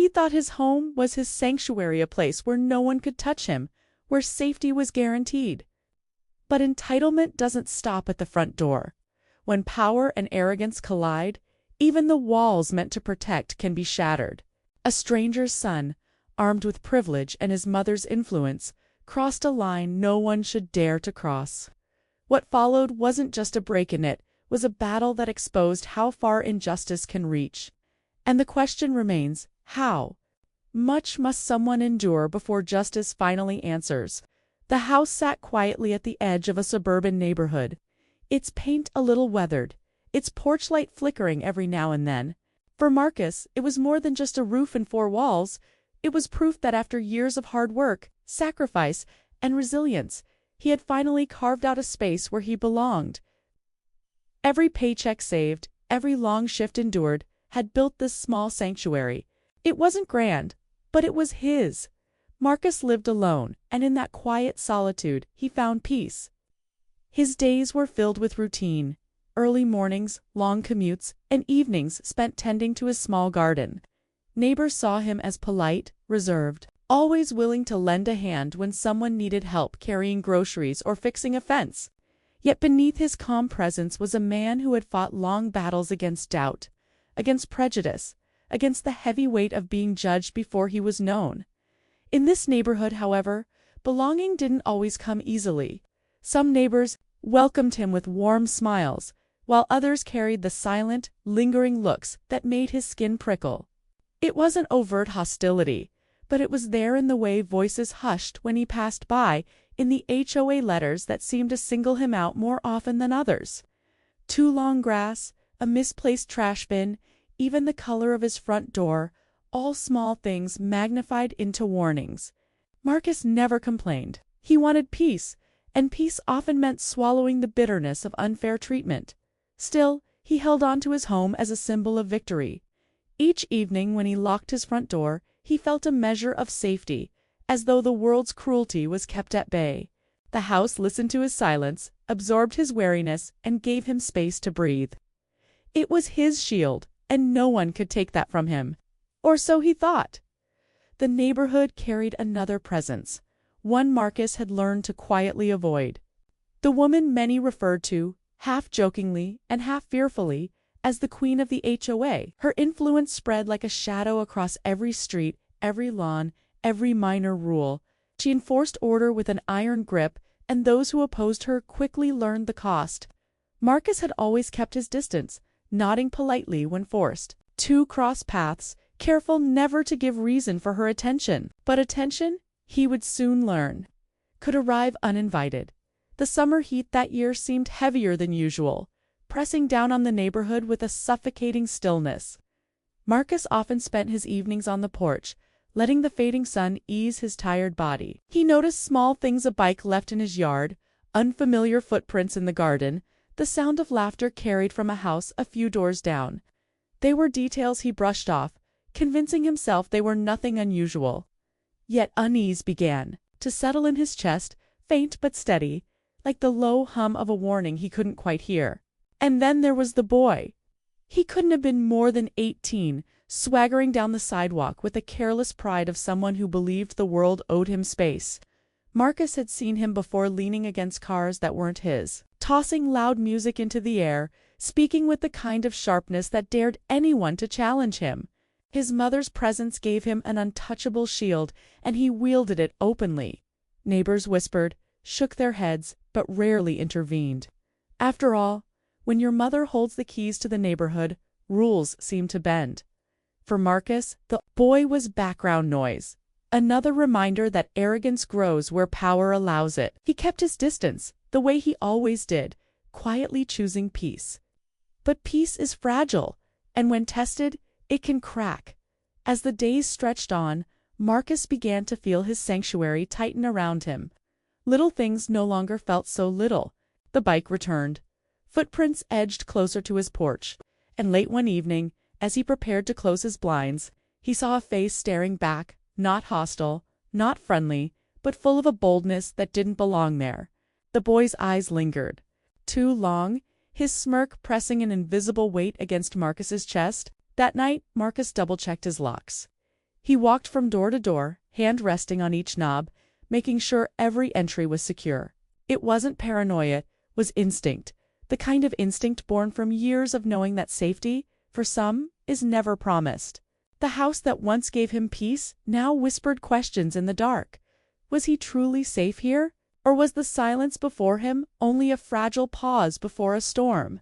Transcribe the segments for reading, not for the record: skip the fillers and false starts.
thought his home was his sanctuary, a place where no one could touch him, where safety was guaranteed. But entitlement doesn't stop at the front door. When power and arrogance collide, even the walls meant to protect can be shattered. A stranger's son, armed with privilege and his mother's influence, crossed a line no one should dare to cross. What followed wasn't just a break in it, was a battle that exposed how far injustice can reach. And the question remains, how? Much must someone endure before justice finally answers. The house sat quietly at the edge of a suburban neighborhood, its paint a little weathered, its porch light flickering every now and then. For Marcus, it was more than just a roof and four walls. It was proof that after years of hard work, sacrifice, and resilience, he had finally carved out a space where he belonged. Every paycheck saved, every long shift endured, had built this small sanctuary. It wasn't grand, but it was his. Marcus lived alone, and in that quiet solitude, he found peace. His days were filled with routine, early mornings, long commutes, and evenings spent tending to his small garden. Neighbors saw him as polite, reserved, always willing to lend a hand when someone needed help carrying groceries or fixing a fence. Yet beneath his calm presence was a man who had fought long battles against doubt, against prejudice, against the heavy weight of being judged before he was known. In this neighborhood, however, belonging didn't always come easily. Some neighbors welcomed him with warm smiles, while others carried the silent, lingering looks that made his skin prickle. It wasn't overt hostility, but it was there in the way voices hushed when he passed by, in the HOA letters that seemed to single him out more often than others. Too long grass, a misplaced trash bin, even the color of his front door, all small things magnified into warnings. Marcus never complained. He wanted peace, and peace often meant swallowing the bitterness of unfair treatment. Still, he held on to his home as a symbol of victory. Each evening when he locked his front door, he felt a measure of safety, as though the world's cruelty was kept at bay. The house listened to his silence, absorbed his weariness, and gave him space to breathe. It was his shield, and no one could take that from him. Or so he thought. The neighborhood carried another presence, one Marcus had learned to quietly avoid. The woman many referred to, half jokingly and half fearfully, as the queen of the HOA. Her influence spread like a shadow across every street, every lawn, every minor rule. She enforced order with an iron grip, and those who opposed her quickly learned the cost. Marcus had always kept his distance, nodding politely when forced to cross paths, careful never to give reason for her attention. But attention, he would soon learn, could arrive uninvited. The summer heat that year seemed heavier than usual, pressing down on the neighborhood with a suffocating stillness. Marcus often spent his evenings on the porch, letting the fading sun ease his tired body. He noticed small things: a bike left in his yard, unfamiliar footprints in the garden, the sound of laughter carried from a house a few doors down. They were details he brushed off, convincing himself they were nothing unusual. Yet unease began to settle in his chest, faint but steady, like the low hum of a warning he couldn't quite hear. And then there was the boy. He couldn't have been more than 18, swaggering down the sidewalk with the careless pride of someone who believed the world owed him space. Marcus had seen him before, leaning against cars that weren't his, tossing loud music into the air, speaking with the kind of sharpness that dared anyone to challenge him. His mother's presence gave him an untouchable shield, and he wielded it openly. Neighbors whispered, shook their heads, but rarely intervened. After all, when your mother holds the keys to the neighborhood, rules seem to bend. For Marcus, the boy was background noise, another reminder that arrogance grows where power allows it. He kept his distance, the way he always did, quietly choosing peace. But peace is fragile, and when tested, it can crack. As the days stretched on, Marcus began to feel his sanctuary tighten around him. Little things no longer felt so little. The bike returned. Footprints edged closer to his porch, and late one evening, as he prepared to close his blinds, he saw a face staring back, not hostile, not friendly, but full of a boldness that didn't belong there. The boy's eyes lingered. Too long, his smirk pressing an invisible weight against Marcus's chest. That night, Marcus double-checked his locks. He walked from door to door, hand resting on each knob, making sure every entry was secure. It wasn't paranoia, it was instinct, the kind of instinct born from years of knowing that safety, for some, is never promised. The house that once gave him peace now whispered questions in the dark. Was he truly safe here? Or was the silence before him only a fragile pause before a storm?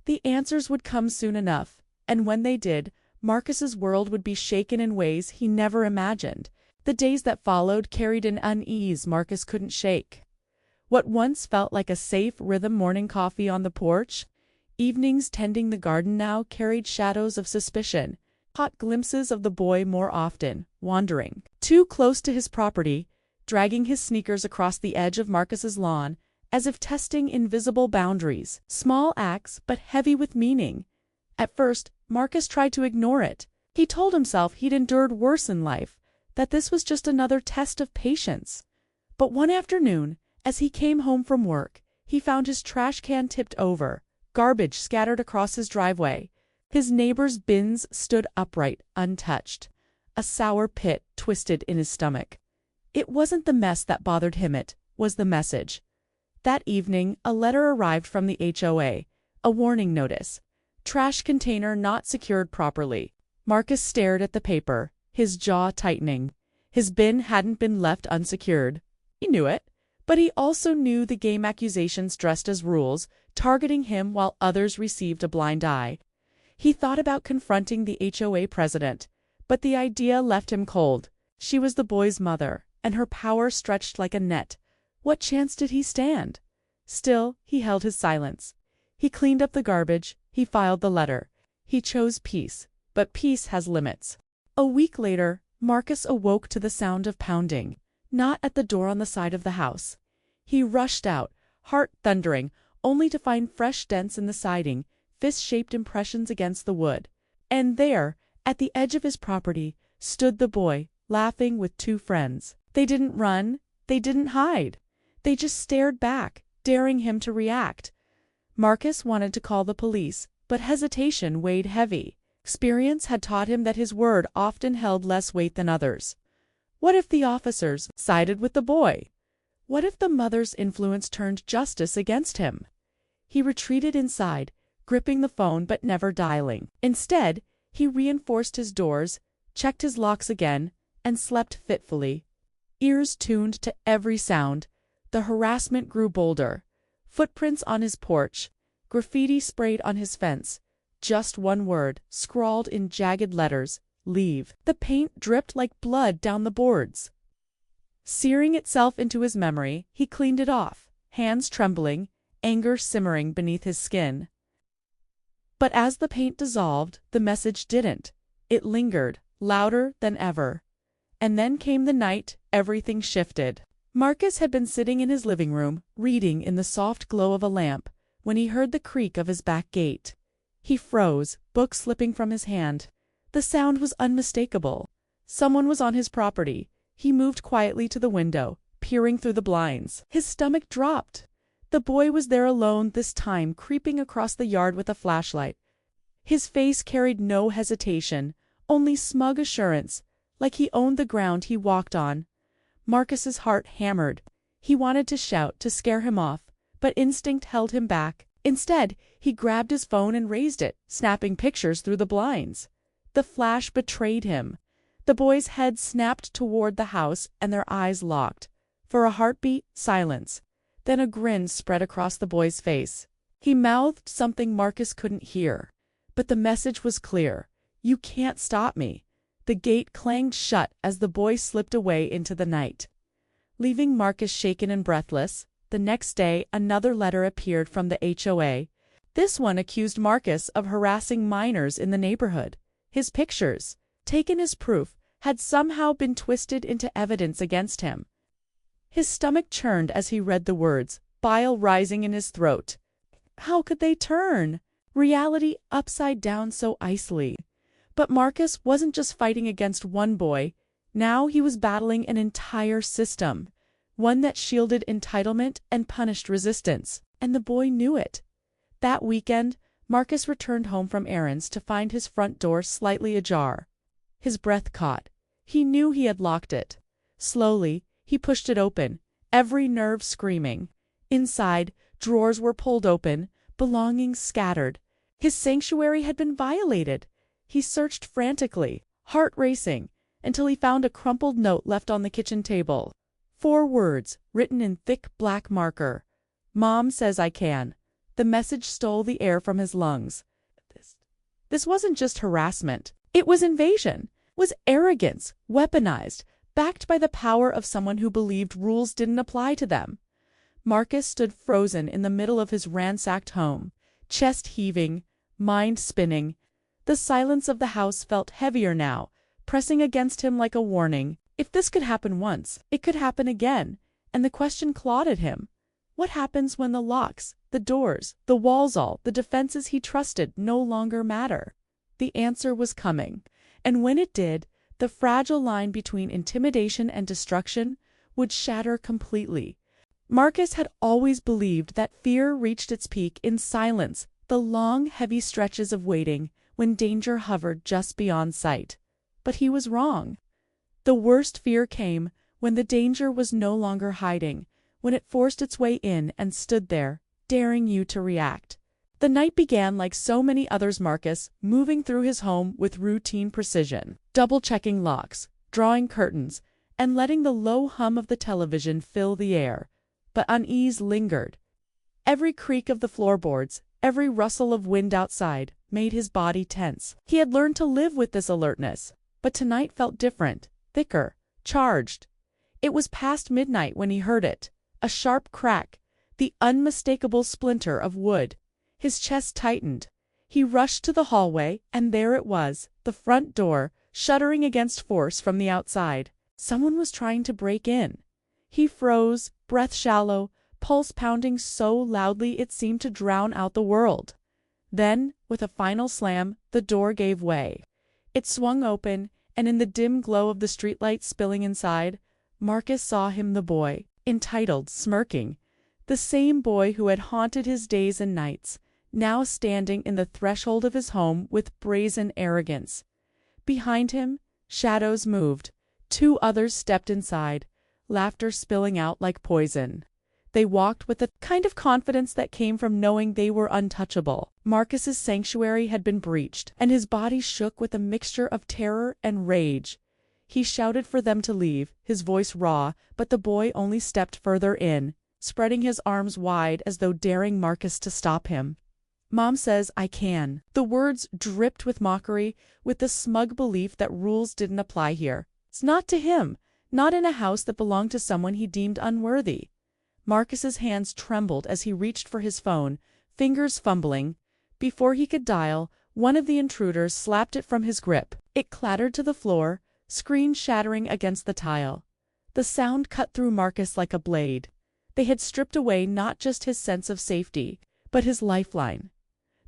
The answers would come soon enough, and when they did, Marcus's world would be shaken in ways he never imagined. The days that followed carried an unease Marcus couldn't shake. What once felt like a safe rhythm morning coffee on the porch, evenings tending the garden now carried shadows of suspicion, caught glimpses of the boy more often, wandering too close to his property, dragging his sneakers across the edge of Marcus's lawn, as if testing invisible boundaries. Small acts, but heavy with meaning. At first, Marcus tried to ignore it. He told himself he'd endured worse in life, that this was just another test of patience. But one afternoon, as he came home from work, he found his trash can tipped over, garbage scattered across his driveway. His neighbor's bins stood upright, untouched. A sour pit twisted in his stomach. It wasn't the mess that bothered him, it was the message. That evening, a letter arrived from the HOA, a warning notice. Trash container not secured properly. Marcus stared at the paper, his jaw tightening. His bin hadn't been left unsecured. He knew it, but he also knew the game accusations dressed as rules, targeting him while others received a blind eye. He thought about confronting the HOA president, but the idea left him cold. She was the boy's mother, and her power stretched like a net. What chance did he stand? Still, he held his silence. He cleaned up the garbage, he filed the letter. He chose peace, but peace has limits. A week later, Marcus awoke to the sound of pounding, not at the door on the side of the house. He rushed out, heart thundering, only to find fresh dents in the siding, fist-shaped impressions against the wood. And there, at the edge of his property, stood the boy, laughing with two friends. They didn't run, they didn't hide. They just stared back, daring him to react. Marcus wanted to call the police, but hesitation weighed heavy. Experience had taught him that his word often held less weight than others. What if the officers sided with the boy? What if the mother's influence turned justice against him? He retreated inside, gripping the phone but never dialing. Instead, he reinforced his doors, checked his locks again, and slept fitfully. Ears tuned to every sound. The harassment grew bolder. Footprints on his porch, graffiti sprayed on his fence. Just one word, scrawled in jagged letters, leave. The paint dripped like blood down the boards. Searing itself into his memory, he cleaned it off, hands trembling, anger simmering beneath his skin. But as the paint dissolved, the message didn't. It lingered, louder than ever. And then came the night everything shifted. Marcus had been sitting in his living room, reading in the soft glow of a lamp, when he heard the creak of his back gate. He froze, book slipping from his hand. The sound was unmistakable. Someone was on his property. He moved quietly to the window, peering through the blinds. His stomach dropped. The boy was there alone this time, creeping across the yard with a flashlight. His face carried no hesitation, only smug assurance, like he owned the ground he walked on. Marcus's heart hammered. He wanted to shout, to scare him off, but instinct held him back. Instead, he grabbed his phone and raised it, snapping pictures through the blinds. The flash betrayed him. The boy's head snapped toward the house and their eyes locked. For a heartbeat, silence. Then a grin spread across the boy's face. He mouthed something Marcus couldn't hear. But the message was clear. You can't stop me. The gate clanged shut as the boy slipped away into the night. Leaving Marcus shaken and breathless, the next day another letter appeared from the HOA. This one accused Marcus of harassing minors in the neighborhood. His pictures, taken as proof, had somehow been twisted into evidence against him. His stomach churned as he read the words, bile rising in his throat. How could they turn? Reality upside down so icily. But Marcus wasn't just fighting against one boy. Now he was battling an entire system, one that shielded entitlement and punished resistance, and the boy knew it. That weekend, Marcus returned home from errands to find his front door slightly ajar. His breath caught. He knew he had locked it. Slowly, he pushed it open, every nerve screaming. Inside, drawers were pulled open, belongings scattered. His sanctuary had been violated. He searched frantically, heart racing, until he found a crumpled note left on the kitchen table. 4 words, written in thick black marker. "Mom says I can." The message stole the air from his lungs. This wasn't just harassment. It was invasion. It was arrogance, weaponized, backed by the power of someone who believed rules didn't apply to them. Marcus stood frozen in the middle of his ransacked home, chest heaving, mind spinning. The silence of the house felt heavier now, pressing against him like a warning. If this could happen once, it could happen again, and the question clawed at him. What happens when the locks, the doors, the walls, all the defenses he trusted no longer matter? The answer was coming, and when it did, the fragile line between intimidation and destruction would shatter completely. Marcus had always believed that fear reached its peak in silence, the long, heavy stretches of waiting when danger hovered just beyond sight. But he was wrong. The worst fear came when the danger was no longer hiding, when it forced its way in and stood there, daring you to react. The night began like so many others. Marcus, moving through his home with routine precision, double-checking locks, drawing curtains, and letting the low hum of the television fill the air. But unease lingered. Every creak of the floorboards, every rustle of wind outside, made his body tense. He had learned to live with this alertness, but tonight felt different, thicker, charged. It was past midnight when he heard it. A sharp crack, the unmistakable splinter of wood. His chest tightened. He rushed to the hallway, and there it was, the front door, shuddering against force from the outside. Someone was trying to break in. He froze, breath shallow, pulse pounding so loudly it seemed to drown out the world. Then, with a final slam, the door gave way. It swung open, and in the dim glow of the streetlight spilling inside, Marcus saw him, the boy, entitled, smirking, the same boy who had haunted his days and nights, now standing in the threshold of his home with brazen arrogance. Behind him, shadows moved. 2 others stepped inside, laughter spilling out like poison. They walked with the kind of confidence that came from knowing they were untouchable. Marcus's sanctuary had been breached, and his body shook with a mixture of terror and rage. He shouted for them to leave, his voice raw, but the boy only stepped further in, spreading his arms wide as though daring Marcus to stop him. "Mom says I can." The words dripped with mockery, with the smug belief that rules didn't apply here. It's not to him, not in a house that belonged to someone he deemed unworthy. Marcus's hands trembled as he reached for his phone, fingers fumbling. Before he could dial, one of the intruders slapped it from his grip. It clattered to the floor, screen shattering against the tile. The sound cut through Marcus like a blade. They had stripped away not just his sense of safety, but his lifeline.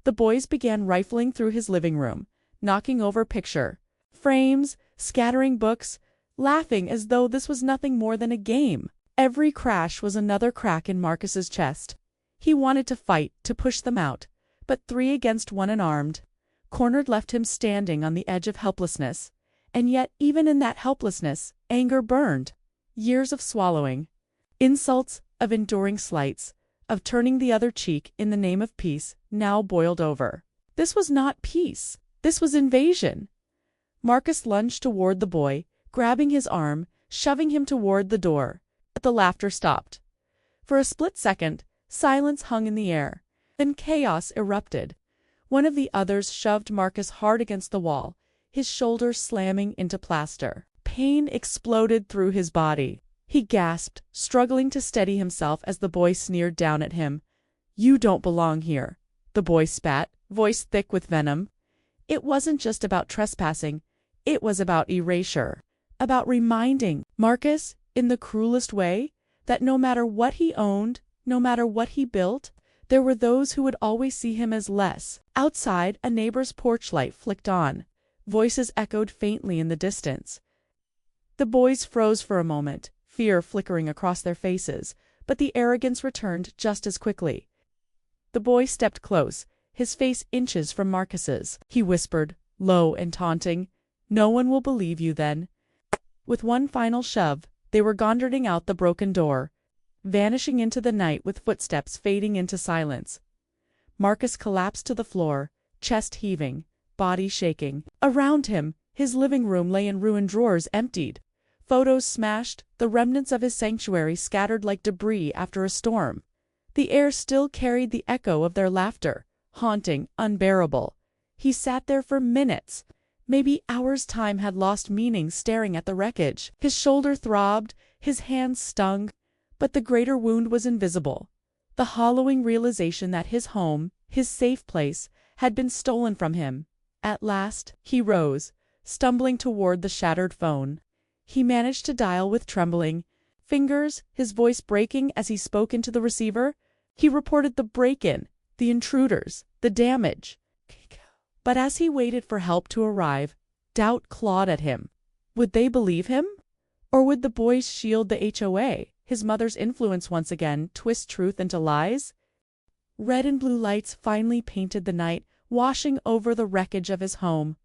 The boys began rifling through his living room, knocking over picture frames, scattering books, laughing as though this was nothing more than a game. Every crash was another crack in Marcus's chest. He wanted to fight, to push them out, but 3 against 1 unarmed, cornered left him standing on the edge of helplessness. And yet, even in that helplessness, anger burned. Years of swallowing, insults, of enduring slights, of turning the other cheek in the name of peace, now boiled over. This was not peace. This was invasion. Marcus lunged toward the boy, grabbing his arm, shoving him toward the door. But the laughter stopped. For a split second, silence hung in the air. Then chaos erupted. One of the others shoved Marcus hard against the wall, his shoulder slamming into plaster. Pain exploded through his body. He gasped, struggling to steady himself as the boy sneered down at him. "You don't belong here," the boy spat, voice thick with venom. It wasn't just about trespassing. It was about erasure. About reminding Marcus, in the cruelest way, that no matter what he owned, no matter what he built, there were those who would always see him as less. Outside, a neighbor's porch light flicked on. Voices echoed faintly in the distance. The boys froze for a moment, fear flickering across their faces, but the arrogance returned just as quickly. The boy stepped close, his face inches from Marcus's. He whispered, low and taunting, "No one will believe you then." With one final shove, they were gondolating out the broken door, vanishing into the night with footsteps fading into silence. Marcus collapsed to the floor, chest heaving, body shaking. Around him, his living room lay in ruined, drawers emptied, photos smashed, the remnants of his sanctuary scattered like debris after a storm. The air still carried the echo of their laughter, haunting, unbearable. He sat there for minutes. Maybe hours' time had lost meaning staring at the wreckage. His shoulder throbbed, his hands stung, but the greater wound was invisible. The hollowing realization that his home, his safe place, had been stolen from him. At last, he rose, stumbling toward the shattered phone. He managed to dial with trembling fingers, his voice breaking as he spoke into the receiver. He reported the break-in, the intruders, the damage. But as he waited for help to arrive, doubt clawed at him. Would they believe him? Or would the boys shield the HOA, his mother's influence once again, twist truth into lies? Red and blue lights finally painted the night, washing over the wreckage of his home.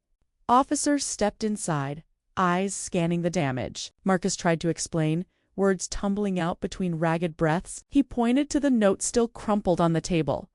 Officers stepped inside, eyes scanning the damage. Marcus tried to explain, words tumbling out between ragged breaths. He pointed to the note still crumpled on the table.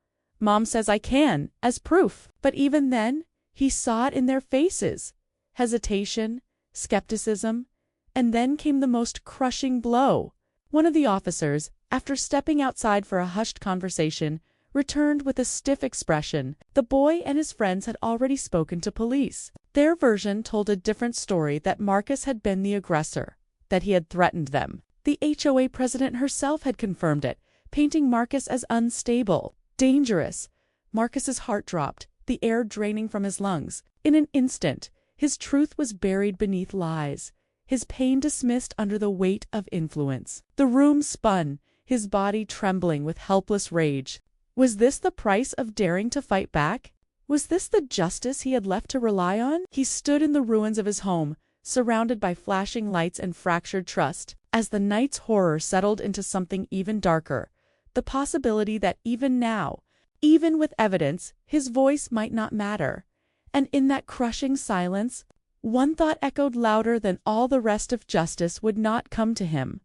"Mom says I can, as proof." But even then, he saw it in their faces. Hesitation, skepticism, and then came the most crushing blow. One of the officers, after stepping outside for a hushed conversation, returned with a stiff expression. The boy and his friends had already spoken to police. Their version told a different story: that Marcus had been the aggressor, that he had threatened them. The HOA president herself had confirmed it, painting Marcus as unstable, dangerous. Marcus's heart dropped, the air draining from his lungs. In an instant, his truth was buried beneath lies, his pain dismissed under the weight of influence. The room spun, his body trembling with helpless rage. Was this the price of daring to fight back? Was this the justice he had left to rely on? He stood in the ruins of his home, surrounded by flashing lights and fractured trust. As the night's horror settled into something even darker, the possibility that even now, even with evidence, his voice might not matter. And in that crushing silence, one thought echoed louder than all the rest: of justice would not come to him.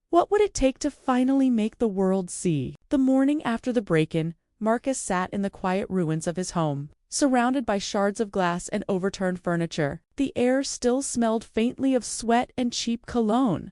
What would it take to finally make the world see? The morning after the break-in, Marcus sat in the quiet ruins of his home, surrounded by shards of glass and overturned furniture. The air still smelled faintly of sweat and cheap cologne.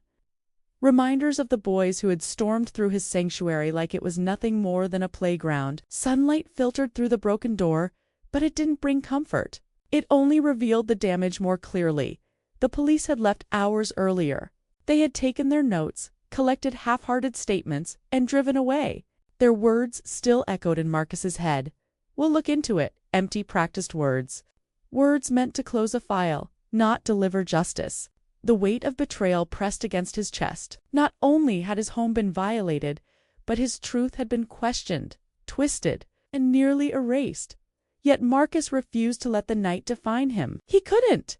Reminders of the boys who had stormed through his sanctuary like it was nothing more than a playground. Sunlight filtered through the broken door, but it didn't bring comfort. It only revealed the damage more clearly. The police had left hours earlier. They had taken their notes, collected half-hearted statements, and driven away. Their words still echoed in Marcus's head. "We'll look into it." Empty, practiced words. Words meant to close a file, not deliver justice. The weight of betrayal pressed against his chest. Not only had his home been violated, but his truth had been questioned, twisted, and nearly erased. Yet Marcus refused to let the night define him. He couldn't.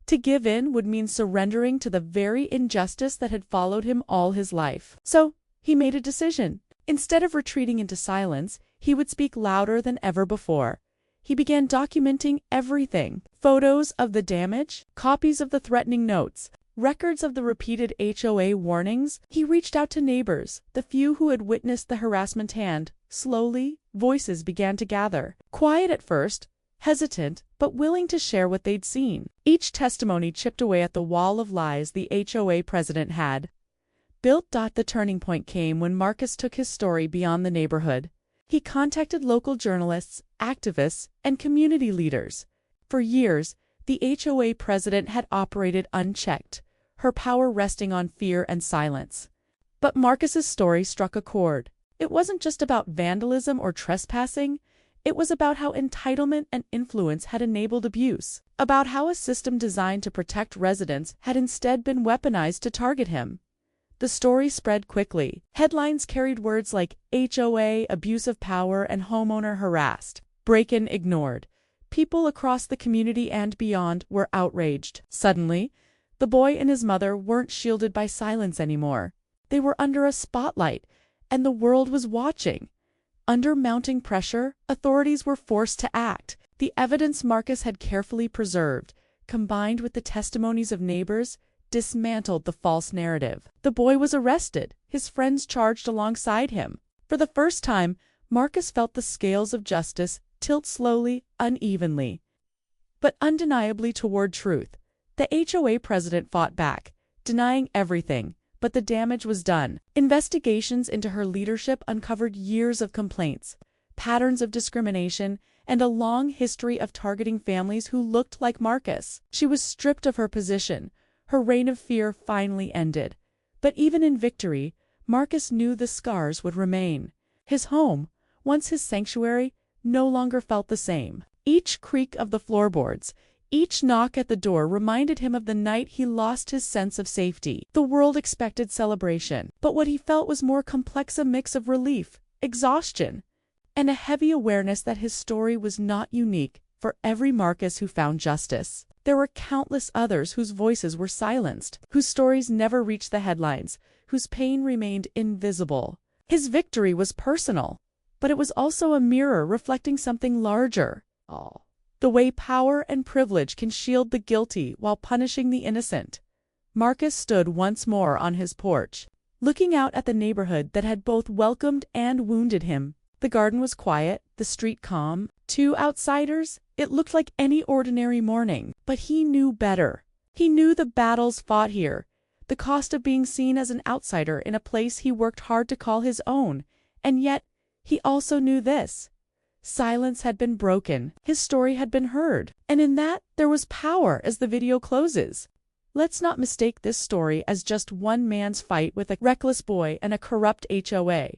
To give in would mean surrendering to the very injustice that had followed him all his life. So, he made a decision. Instead of retreating into silence, he would speak louder than ever before. He began documenting everything: photos of the damage, copies of the threatening notes, records of the repeated HOA warnings. He reached out to neighbors, the few who had witnessed the harassment, and, slowly, voices began to gather. Quiet at first, hesitant, but willing to share what they'd seen. Each testimony chipped away at the wall of lies the HOA president had built. The turning point came when Marcus took his story beyond the neighborhood. He contacted local journalists, activists, and community leaders. For years, the HOA president had operated unchecked, her power resting on fear and silence. But Marcus's story struck a chord. It wasn't just about vandalism or trespassing. It was about how entitlement and influence had enabled abuse, about how a system designed to protect residents had instead been weaponized to target him. The story spread quickly. Headlines carried words like HOA, abuse of power, and homeowner harassed. Break-in ignored. People across the community and beyond were outraged. Suddenly, the boy and his mother weren't shielded by silence anymore. They were under a spotlight, and the world was watching. Under mounting pressure, authorities were forced to act. The evidence Marcus had carefully preserved, combined with the testimonies of neighbors, dismantled the false narrative. The boy was arrested, his friends charged alongside him. For the first time, Marcus felt the scales of justice tilt slowly, unevenly, but undeniably toward truth. The HOA president fought back, denying everything, but the damage was done. Investigations into her leadership uncovered years of complaints, patterns of discrimination, and a long history of targeting families who looked like Marcus. She was stripped of her position. Her reign of fear finally ended. But even in victory, Marcus knew the scars would remain. His home, once his sanctuary, no longer felt the same. Each creak of the floorboards, each knock at the door reminded him of the night he lost his sense of safety. The world expected celebration, but what he felt was more complex, a mix of relief, exhaustion, and a heavy awareness that his story was not unique for every Marcus who found justice. There were countless others whose voices were silenced, whose stories never reached the headlines, whose pain remained invisible. His victory was personal, but it was also a mirror reflecting something larger. The way power and privilege can shield the guilty while punishing the innocent. Marcus stood once more on his porch, looking out at the neighborhood that had both welcomed and wounded him. The garden was quiet, the street calm. To outsiders, it looked like any ordinary morning. But he knew better. He knew the battles fought here, the cost of being seen as an outsider in a place he worked hard to call his own. And yet, he also knew this. Silence had been broken. His story had been heard. And in that, there was power as the video closes. Let's not mistake this story as just one man's fight with a reckless boy and a corrupt HOA.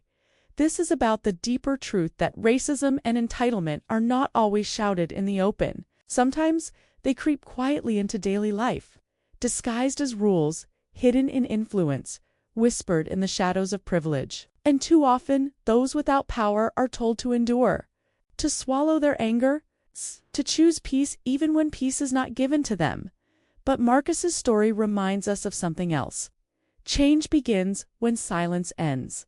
This is about the deeper truth that racism and entitlement are not always shouted in the open. Sometimes they creep quietly into daily life, disguised as rules, hidden in influence, whispered in the shadows of privilege. And too often, those without power are told to endure, to swallow their anger, to choose peace even when peace is not given to them. But Marcus's story reminds us of something else. Change begins when silence ends.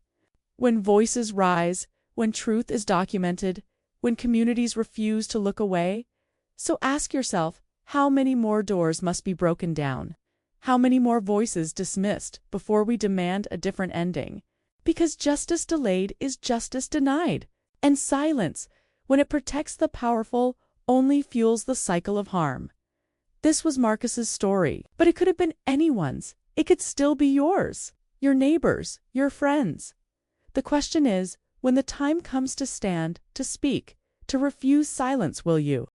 When voices rise, when truth is documented, when communities refuse to look away. So ask yourself, how many more doors must be broken down? How many more voices dismissed before we demand a different ending? Because justice delayed is justice denied. And silence, when it protects the powerful, only fuels the cycle of harm. This was Marcus's story, but it could have been anyone's. It could still be yours, your neighbors, your friends. The question is, when the time comes to stand, to speak, to refuse silence, will you?